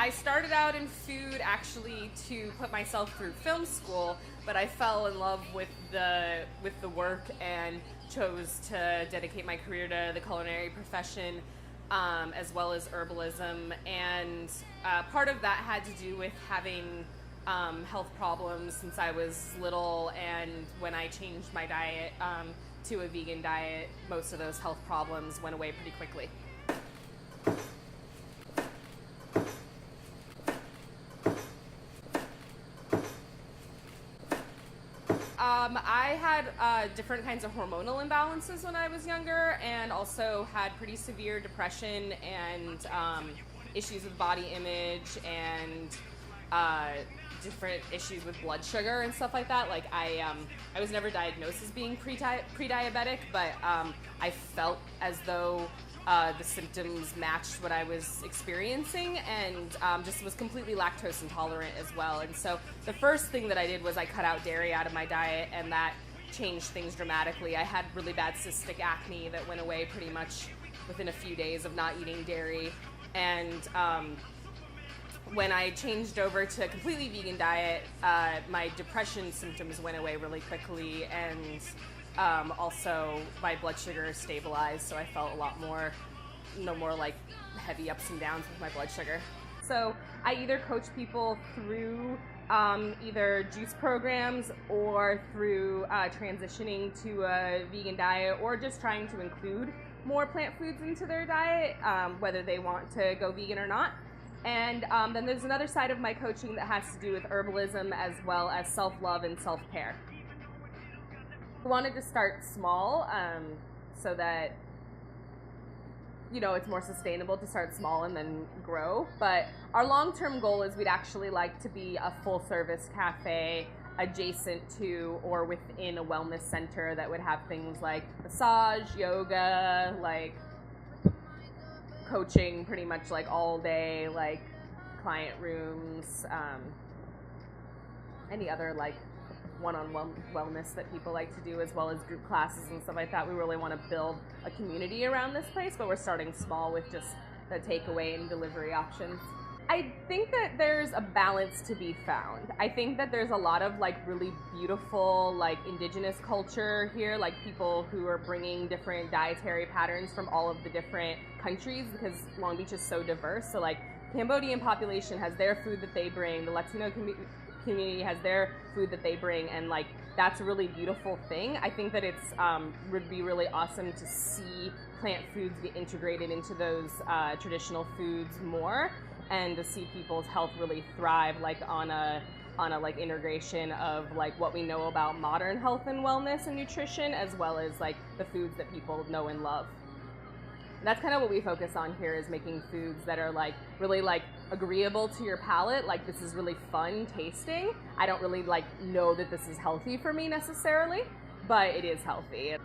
I started out in food actually to put myself through film school, but I fell in love with the work and chose to dedicate my career to the culinary profession, as well as herbalism. And part of that had to do with having health problems since I was little, and when I changed my diet to a vegan diet, most of those health problems went away pretty quickly. I had different kinds of hormonal imbalances when I was younger, and also had pretty severe depression and issues with body image and different issues with blood sugar and stuff like that. Like I was never diagnosed as being pre-diabetic, but I felt as though the symptoms matched what I was experiencing, and just was completely lactose intolerant as well. And so the first thing that I did was I cut out dairy out of my diet, and that changed things dramatically. I had really bad cystic acne that went away pretty much within a few days of not eating dairy. And when I changed over to a completely vegan diet, my depression symptoms went away really quickly, and also my blood sugar stabilized, so I felt a lot more, no more like heavy ups and downs with my blood sugar. So I either coach people through either juice programs or through transitioning to a vegan diet, or just trying to include more plant foods into their diet, whether they want to go vegan or not. And then there's another side of my coaching that has to do with herbalism as well as self-love and self-care. We wanted to start small, so that, you know, it's more sustainable to start small and then grow. But our long-term goal is we'd actually like to be a full-service cafe adjacent to or within a wellness center that would have things like massage, yoga, like coaching pretty much like all day, like client rooms, any other like one-on-one wellness that people like to do, as well as group classes and stuff like that. We really want to build a community around this place, but we're starting small with just the takeaway and delivery options. I think that there's a balance to be found. I think that there's a lot of like really beautiful like indigenous culture here, like people who are bringing different dietary patterns from all of the different countries, because Long Beach is so diverse. So like Cambodian population has their food that they bring, the Latino community has their food that they bring, and like that's a really beautiful thing. I think that it's would be really awesome to see plant foods get integrated into those traditional foods more, and to see people's health really thrive like on a like integration of like what we know about modern health and wellness and nutrition, as well as like the foods that people know and love. And that's kind of what we focus on here, is making foods that are like really like agreeable to your palate. Like this is really fun tasting. I don't really like know that this is healthy for me necessarily, but it is healthy.